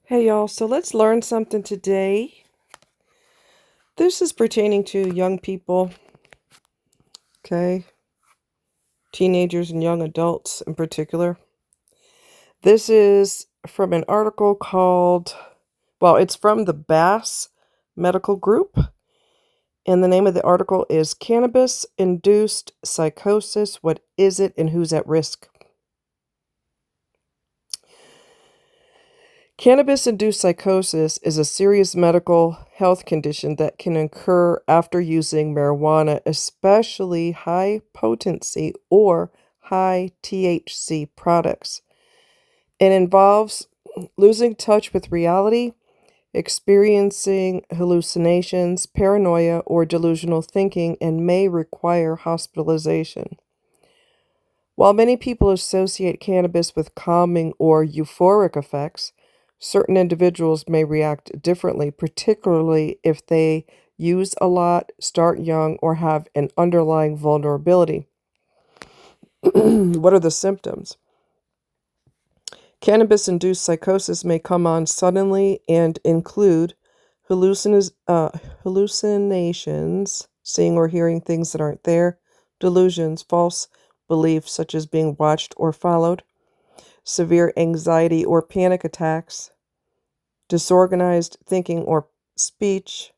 Hey y'all, so let's learn something today. This is pertaining to young people, okay? Teenagers and young adults in particular. This is from an article called, it's from the Bass Medical Group, and the name of the article is Cannabis Induced Psychosis. What is it and who's at risk? Cannabis-induced psychosis is a serious medical health condition that can occur after using marijuana, especially high-potency or high THC products. It involves losing touch with reality, experiencing hallucinations, paranoia, or delusional thinking, and may require hospitalization. While many people associate cannabis with calming or euphoric effects, certain individuals may react differently, particularly if they use a lot, start young, or have an underlying vulnerability. What are the symptoms? Cannabis-induced psychosis may come on suddenly and include hallucinations, seeing or hearing things that aren't there, delusions, false beliefs such as being watched or followed, severe anxiety or panic attacks, disorganized thinking or speech,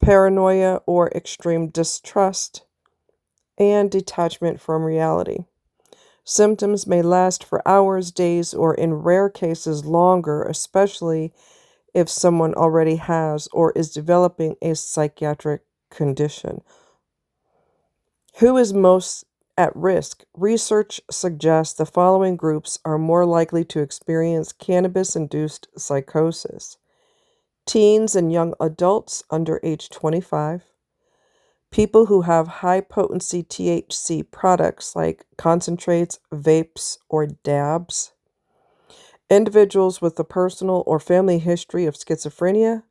paranoia or extreme distrust, and detachment from reality. Symptoms may last for hours, days, or in rare cases longer, especially if someone already has or is developing a psychiatric condition. Who is most at risk? Research suggests the following groups are more likely to experience cannabis-induced psychosis: teens and young adults under age 25, people who have high-potency THC products like concentrates, vapes, or dabs, individuals with a personal or family history of schizophrenia,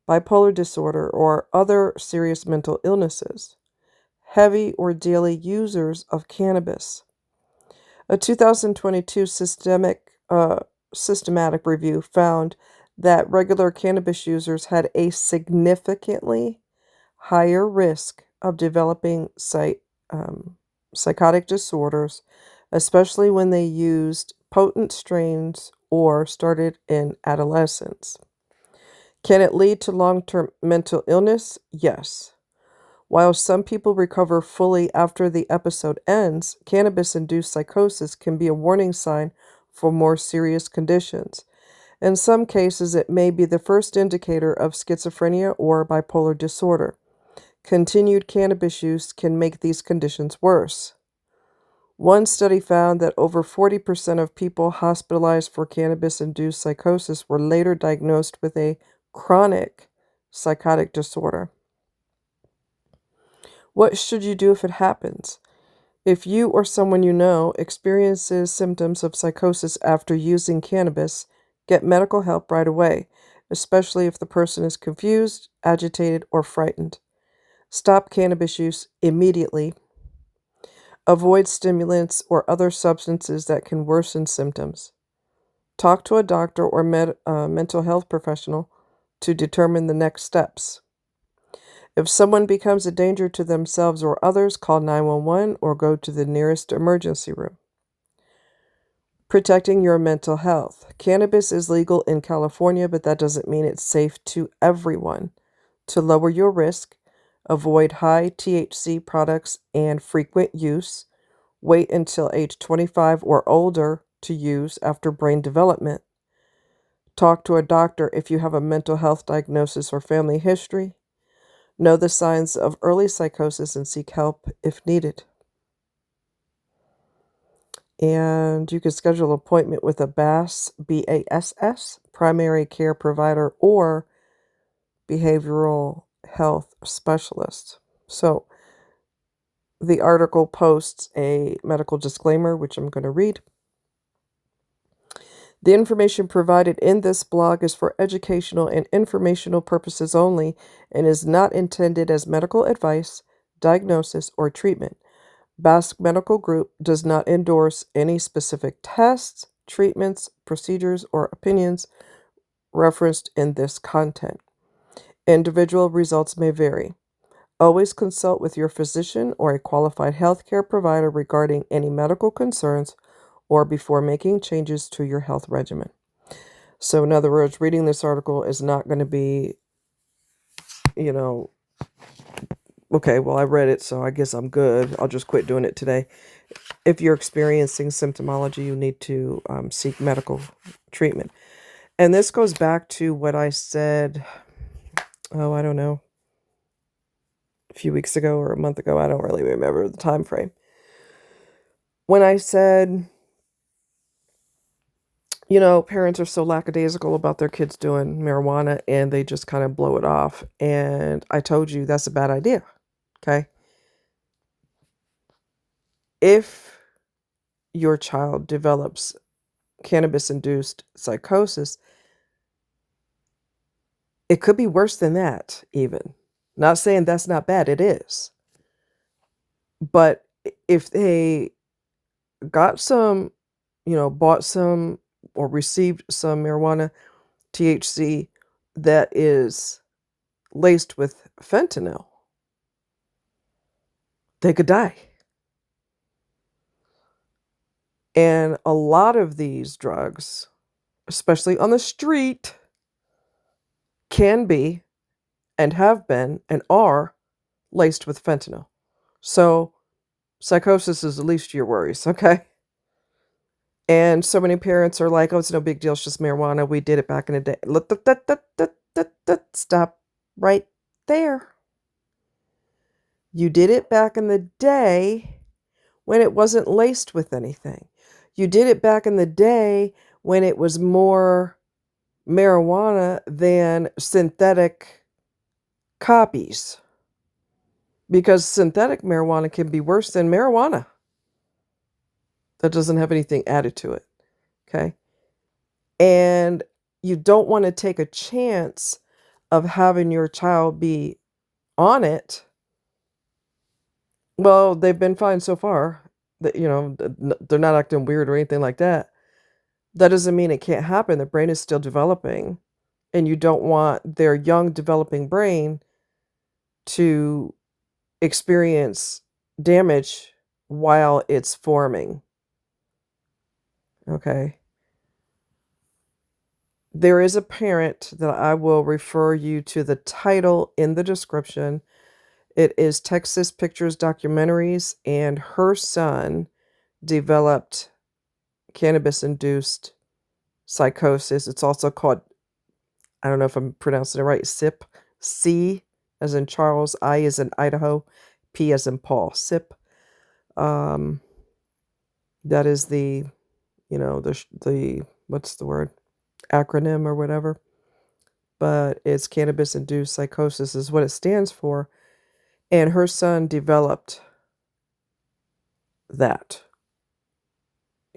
bipolar disorder, or other serious mental illnesses, heavy or daily users of cannabis. A 2022 systematic review found that regular cannabis users had a significantly higher risk of developing psychotic disorders, especially when they used potent strains or started in adolescence. Can it lead to long-term mental illness? Yes. While some people recover fully after the episode ends, cannabis-induced psychosis can be a warning sign for more serious conditions. In some cases, it may be the first indicator of schizophrenia or bipolar disorder. Continued cannabis use can make these conditions worse. One study found that over 40% of people hospitalized for cannabis-induced psychosis were later diagnosed with a chronic psychotic disorder. What should you do if it happens? If you or someone you know experiences symptoms of psychosis after using cannabis, get medical help right away, especially if the person is confused, agitated, or frightened. Stop cannabis use immediately. Avoid stimulants or other substances that can worsen symptoms. Talk to a doctor or mental health professional to determine the next steps. If someone becomes a danger to themselves or others, call 911 or go to the nearest emergency room. Protecting your mental health. Cannabis is legal in California, but that doesn't mean it's safe to everyone. To lower your risk, avoid high THC products and frequent use. Wait until age 25 or older to use after brain development. Talk to a doctor if you have a mental health diagnosis or family history. Know the signs of early psychosis and seek help if needed. And you can schedule an appointment with a BASS, BASS, primary care provider or behavioral health specialist. So the article posts a medical disclaimer, which I'm going to read. The information provided in this blog is for educational and informational purposes only and is not intended as medical advice, diagnosis, or treatment. Basque Medical Group does not endorse any specific tests, treatments, procedures, or opinions referenced in this content. Individual results may vary. Always consult with your physician or a qualified healthcare provider regarding any medical concerns or before making changes to your health regimen. So, in other words, reading this article is not going to be, okay, well, I read it, so I guess I'm good. I'll just quit doing it today. If you're experiencing symptomology, you need to seek medical treatment. And this goes back to what I said, I don't know, a few weeks ago or a month ago. I don't really remember the time frame. When I said, parents are so lackadaisical about their kids doing marijuana and they just kind of blow it off. And I told you that's a bad idea. Okay. If your child develops cannabis-induced psychosis, it could be worse than that, even. Not saying that's not bad, it is. But if they got some, bought some or received some marijuana, THC, that is laced with fentanyl, they could die. And a lot of these drugs, especially on the street, can be and have been and are laced with fentanyl. So psychosis is the least of your worries, okay? And so many parents are like, oh, it's no big deal. It's just marijuana. We did it back in the day. Stop right there. You did it back in the day when it wasn't laced with anything. You did it back in the day when it was more marijuana than synthetic copies. Because synthetic marijuana can be worse than marijuana that doesn't have anything added to it. Okay? And you don't want to take a chance of having your child be on it. Well, they've been fine so far. They're not acting weird or anything like that. That doesn't mean it can't happen. The brain is still developing, and you don't want their young developing brain to experience damage while it's forming. Okay. There is a parent that I will refer you to the title in the description. It is Texas Pictures Documentaries, and her son developed cannabis-induced psychosis. It's also called, I don't know if I'm pronouncing it right, CIP. C as in Charles, I as in Idaho, P as in Paul. CIP. That is the, the what's the word? Acronym or whatever. But it's cannabis-induced psychosis is what it stands for. And her son developed that.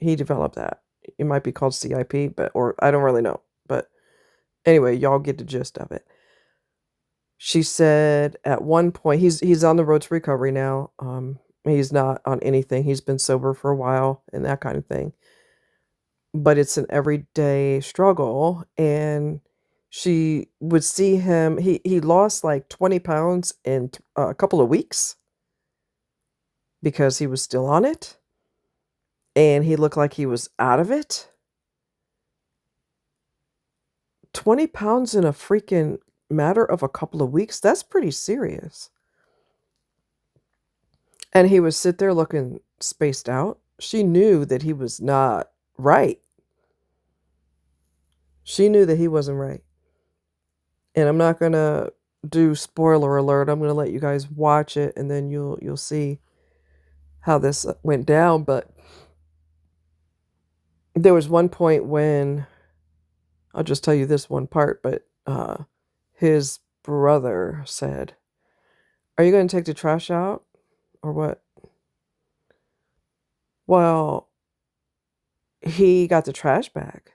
He developed that. It might be called CIP, or I don't really know. But anyway, y'all get the gist of it. She said at one point, he's on the road to recovery now. He's not on anything. He's been sober for a while and that kind of thing. But it's an everyday struggle. And she would see him. He lost like 20 pounds in a couple of weeks because he was still on it. And he looked like he was out of it. 20 pounds in a freaking matter of a couple of weeks, that's pretty serious. And he would sit there looking spaced out. She knew that he was not right. She knew that he wasn't right. And I'm not going to do spoiler alert. I'm going to let you guys watch it, and then you'll see how this went down. But there was one point when, I'll just tell you this one part, but his brother said, "Are you going to take the trash out or what?" Well, he got the trash bag,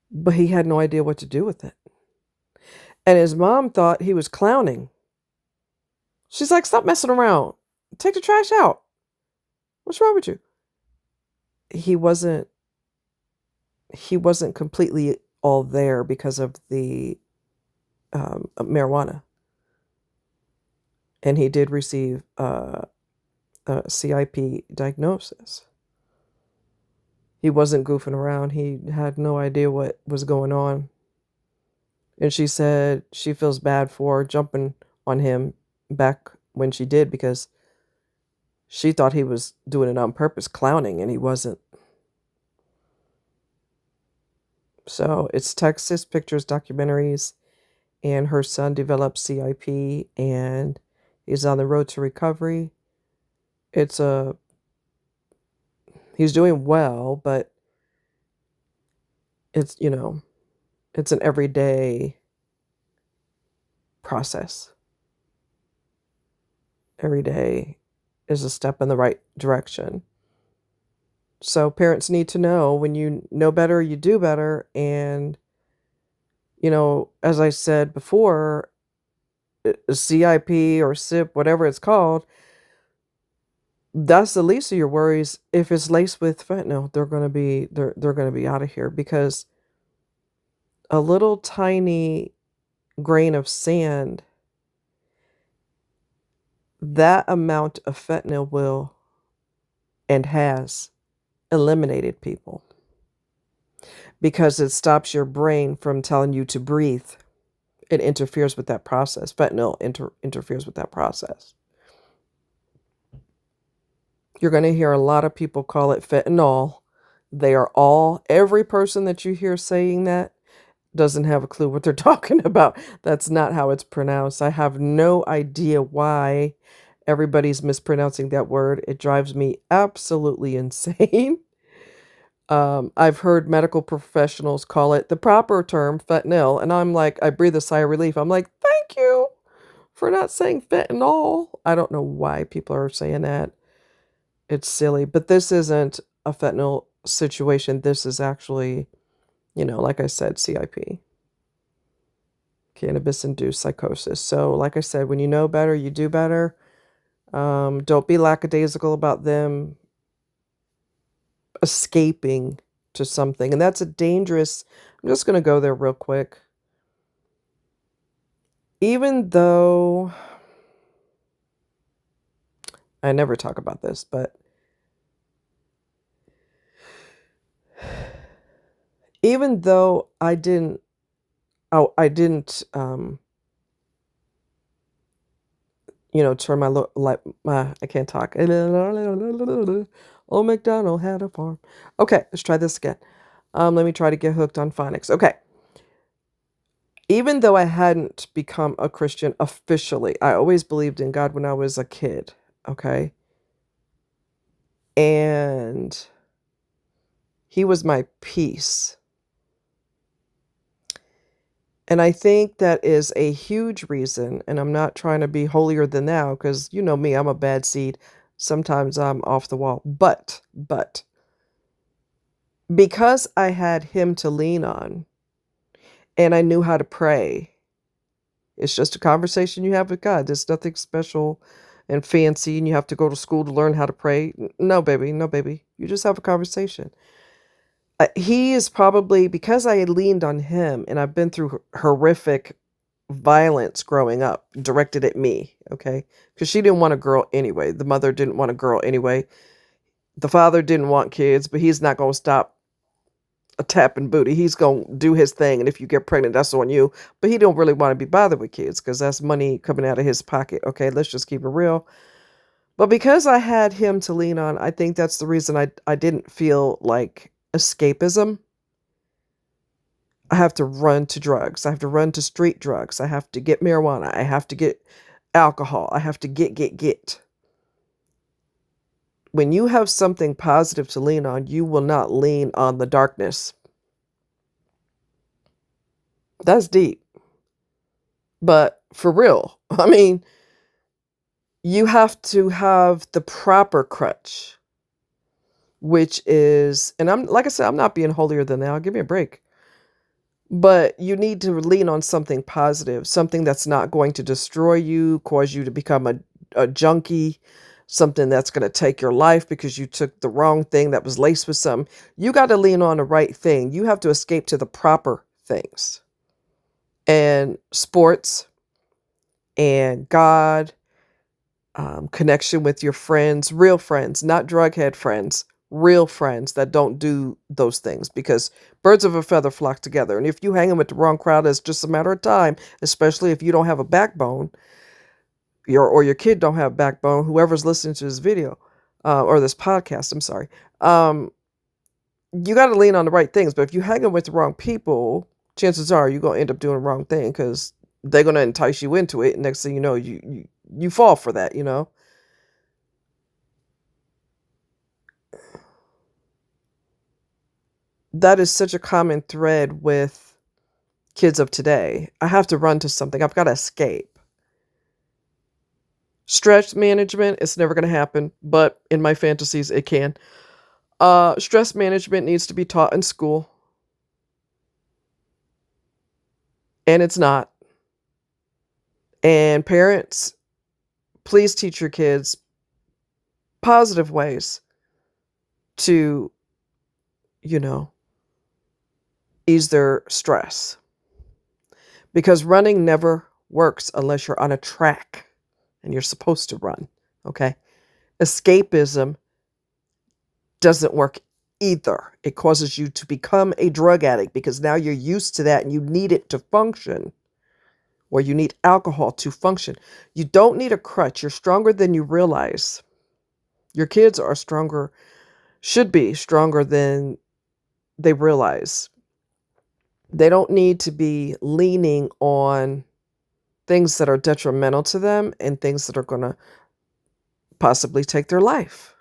but he had no idea what to do with it. And his mom thought he was clowning. She's like, "Stop messing around. Take the trash out. What's wrong with you?" He wasn't he wasn't completely all there because of the marijuana. And he did receive a CIP diagnosis. He wasn't goofing around. He had no idea what was going on. And she said she feels bad for jumping on him back when she did, because she thought he was doing it on purpose, clowning, and he wasn't. So it's Texas Pictures Documentaries, and her son developed CIP, and he's on the road to recovery. He's doing well, but it's, it's an everyday process. Every day is a step in the right direction. So parents need to know, when you know better, you do better. And, as I said before, CIP or SIP, whatever it's called, that's the least of your worries. If it's laced with fentanyl, they're going to be out of here, because a little tiny grain of sand, that amount of fentanyl will and has eliminated people, because it stops your brain from telling you to breathe. It interferes with that process. Fentanyl interferes with that process. You're going to hear a lot of people call it fentanyl. Every person that you hear saying that doesn't have a clue what they're talking about. That's not how it's pronounced. I have no idea why everybody's mispronouncing that word. It drives me absolutely insane. I've heard medical professionals call it the proper term, fentanyl, and I'm like, I breathe a sigh of relief. I'm like, thank you for not saying fentanyl. I don't know why people are saying that. It's silly, but this isn't a fentanyl situation. This is actually, like I said, CIP, Cannabis Induced Psychosis. So, like I said, when you know better, you do better. Don't be lackadaisical about them escaping to something. And that's I'm just going to go there real quick. Even though I never talk about this, but even though I didn't turn I can't talk. Old MacDonald had a farm. Okay, let's try this again. Let me try to get hooked on phonics. Okay. Even though I hadn't become a Christian officially, I always believed in God when I was a kid. Okay. And he was my peace. And I think that is a huge reason, and I'm not trying to be holier than thou, because you know me, I'm a bad seed. Sometimes I'm off the wall. But, because I had him to lean on, and I knew how to pray, it's just a conversation you have with God. There's nothing special and fancy, and you have to go to school to learn how to pray. No, baby, no, baby. You just have a conversation. He is probably, because I had leaned on him, and I've been through horrific violence growing up directed at me, okay? Because she didn't want a girl anyway. The mother didn't want a girl anyway. The father didn't want kids, but he's not going to stop a tapping booty. He's going to do his thing, and if you get pregnant, that's on you. But he don't really want to be bothered with kids, because that's money coming out of his pocket, okay? Let's just keep it real. But because I had him to lean on, I think that's the reason I didn't feel like escapism. I have to run to drugs. I have to run to street drugs. I have to get marijuana. I have to get alcohol. I have to get. When you have something positive to lean on, you will not lean on the darkness. That's deep. But for real, I mean, you have to have the proper crutch, which is, and like I said, I'm not being holier than thou. Give me a break. But you need to lean on something positive, something that's not going to destroy you, cause you to become a junkie, something that's going to take your life because you took the wrong thing that was laced with something. You got to lean on the right thing. You have to escape to the proper things. And sports and God, connection with your friends, real friends, not drughead friends, real friends that don't do those things, because birds of a feather flock together. And if you hang with the wrong crowd, it's just a matter of time, especially if you don't have a backbone, or your kid don't have a backbone, whoever's listening to this video, or this podcast, I'm sorry. You got to lean on the right things. But if you hang with the wrong people, chances are you're going to end up doing the wrong thing, because they're going to entice you into it. And next thing you know, you fall for that, That is such a common thread with kids of today. I have to run to something. I've got to escape. Stress management, it's never going to happen, but in my fantasies, it can. Stress management needs to be taught in school. And it's not. And parents, please teach your kids positive ways to, ease their stress. Because running never works unless you're on a track and you're supposed to run, okay? Escapism doesn't work either. It causes you to become a drug addict because now you're used to that and you need it to function, or you need alcohol to function. You don't need a crutch. You're stronger than you realize. Your kids are stronger, should be stronger than they realize. They don't need to be leaning on things that are detrimental to them and things that are going to possibly take their life.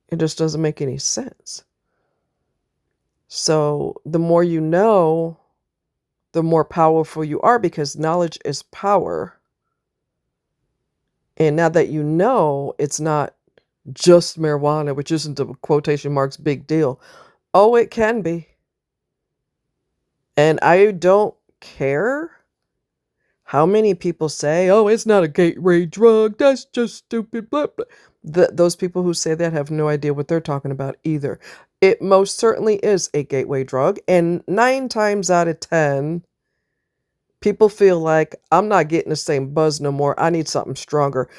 It just doesn't make any sense. So the more you know, the more powerful you are, because knowledge is power. And now that you know it's not just marijuana, which isn't the quotation marks big deal. Oh, it can be. And I don't care how many people say, oh, it's not a gateway drug, that's just stupid, blah, blah. Those people who say that have no idea what they're talking about either. It most certainly is a gateway drug, and 9 times out of 10, people feel like, I'm not getting the same buzz no more, I need something stronger.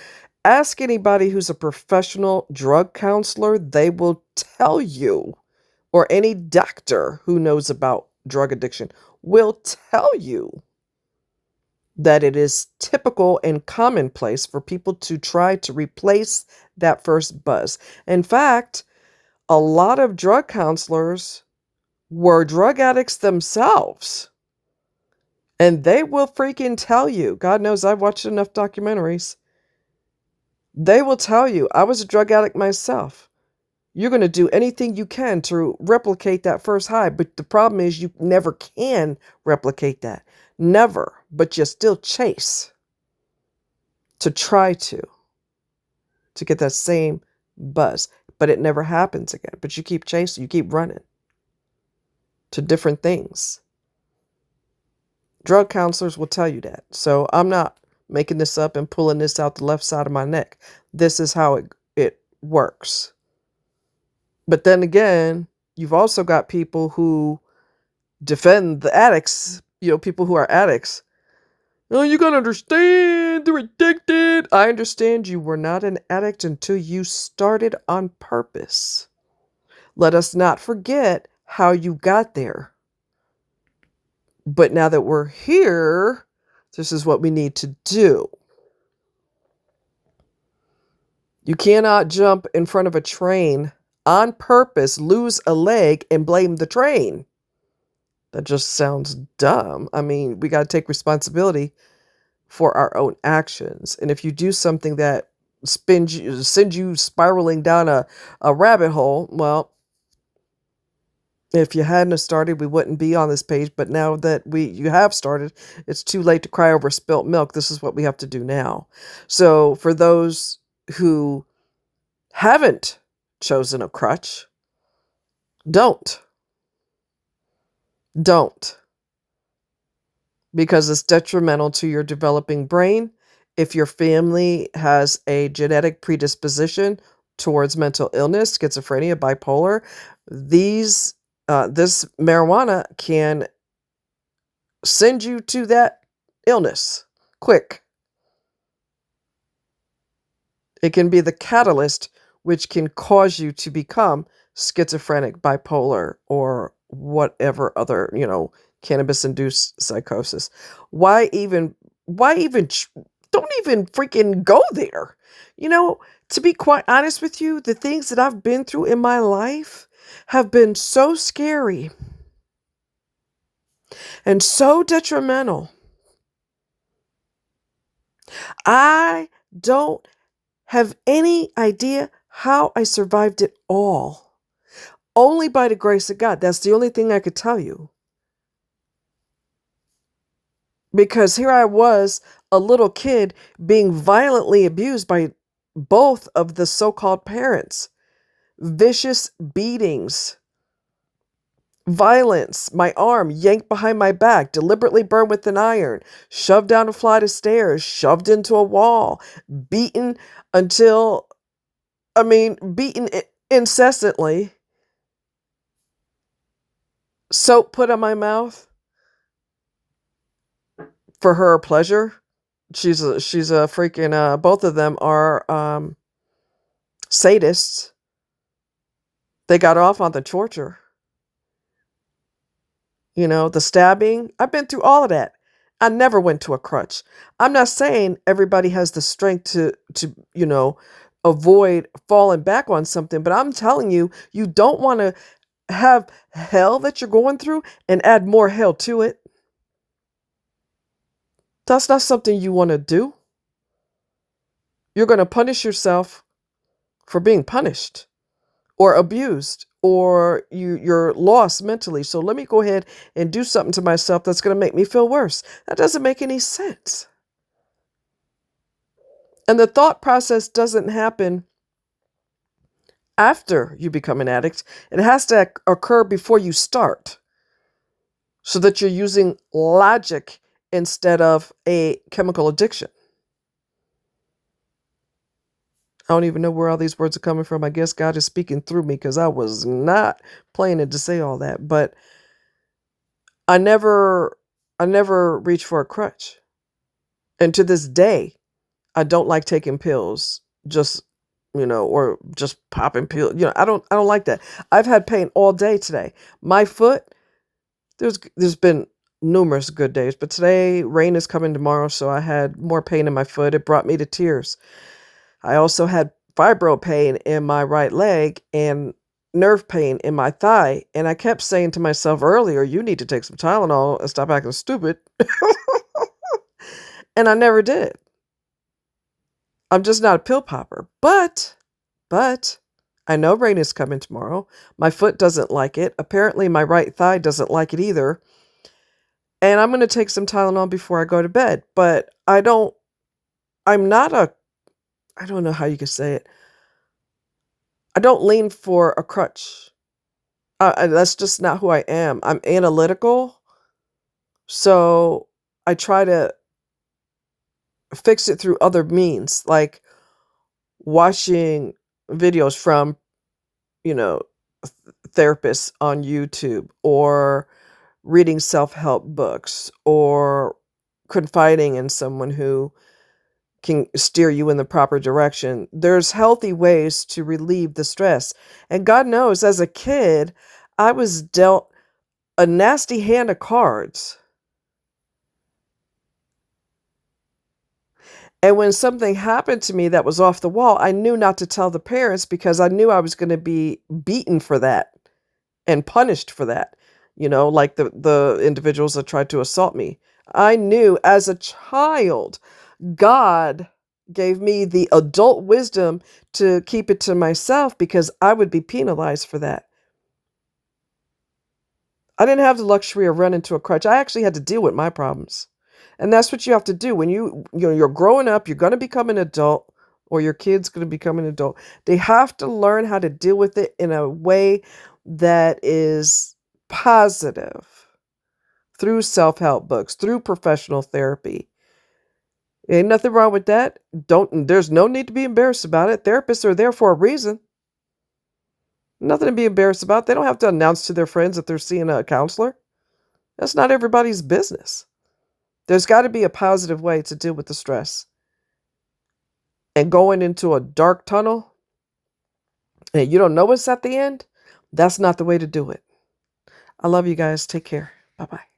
Ask anybody who's a professional drug counselor, they will tell you, or any doctor who knows about drug addiction will tell you that it is typical and commonplace for people to try to replace that first buzz. In fact, a lot of drug counselors were drug addicts themselves. And they will freaking tell you, God knows I've watched enough documentaries. They will tell you, I was a drug addict myself. You're going to do anything you can to replicate that first high. But the problem is you never can replicate that. Never. But you still chase to try to get that same buzz. But it never happens again. But you keep chasing, you keep running to different things. Drug counselors will tell you that. So I'm not making this up and pulling this out the left side of my neck. This is how it works. But then again, you've also got people who defend the addicts, people who are addicts. Oh, you gotta understand, they're addicted. I understand you were not an addict until you started on purpose. Let us not forget how you got there. But now that we're here, this is what we need to do. You cannot jump in front of a train on purpose, lose a leg, and blame the train. That just sounds dumb. I mean, we got to take responsibility for our own actions. And if you do something that sends you spiraling down a rabbit hole, well, if you hadn't started, we wouldn't be on this page. But now that you have started, it's too late to cry over spilt milk. This is what we have to do now. So for those who haven't chosen a crutch, don't. Because it's detrimental to your developing brain. If your family has a genetic predisposition towards mental illness, schizophrenia, bipolar, this marijuana can send you to that illness quick. It can be the catalyst which can cause you to become schizophrenic, bipolar, or whatever other, cannabis-induced psychosis. Why even don't even freaking go there. To be quite honest with you, the things that I've been through in my life have been so scary and so detrimental. I don't have any idea how I survived it all. Only by the grace of God. That's the only thing I could tell you. Because here I was, a little kid, being violently abused by both of the so-called parents. Vicious beatings, violence, my arm yanked behind my back, deliberately burned with an iron, shoved down a flight of stairs, shoved into a wall, beaten until, beaten incessantly, soap put on my mouth for her pleasure. She's a freaking, both of them are sadists. They got off on the torture. The stabbing. I've been through all of that. I never went to a crutch. I'm not saying everybody has the strength to avoid falling back on something, but I'm telling you, you don't want to have hell that you're going through and add more hell to it. That's not something you want to do. You're going to punish yourself for being punished or abused, or you're lost mentally. So let me go ahead and do something to myself that's going to make me feel worse. That doesn't make any sense. And the thought process doesn't happen after you become an addict. It has to occur before you start, so that you're using logic instead of a chemical addiction. I don't even know where all these words are coming from. I guess God is speaking through me, because I was not planning to say all that. But I never reached for a crutch. And to this day, I don't like taking pills, or just popping pills. I don't like that. I've had pain all day today. My foot, there's been numerous good days, but today rain is coming tomorrow, so I had more pain in my foot. It brought me to tears. I also had fibro pain in my right leg and nerve pain in my thigh. And I kept saying to myself earlier, you need to take some Tylenol and stop acting stupid. And I never did. I'm just not a pill popper. But I know rain is coming tomorrow. My foot doesn't like it. Apparently my right thigh doesn't like it either. And I'm going to take some Tylenol before I go to bed. But I don't know how you could say it. I don't lean for a crutch. That's just not who I am. I'm analytical. So I try to fix it through other means, like watching videos from, therapists on YouTube, or reading self-help books, or confiding in someone who can steer you in the proper direction. There's healthy ways to relieve the stress. And God knows, as a kid, I was dealt a nasty hand of cards. And when something happened to me that was off the wall, I knew not to tell the parents, because I knew I was going to be beaten for that and punished for that. Like the individuals that tried to assault me. I knew as a child, God gave me the adult wisdom to keep it to myself, because I would be penalized for that. I didn't have the luxury of running to a crutch. I actually had to deal with my problems. And that's what you have to do when you're growing up. You're going to become an adult, or your kid's going to become an adult. They have to learn how to deal with it in a way that is positive, through self-help books, through professional therapy. Ain't nothing wrong with that. There's no need to be embarrassed about it. Therapists are there for a reason. Nothing to be embarrassed about. They don't have to announce to their friends that they're seeing a counselor. That's not everybody's business. There's got to be a positive way to deal with the stress. And going into a dark tunnel and you don't know what's at the end, that's not the way to do it. I love you guys. Take care. Bye-bye.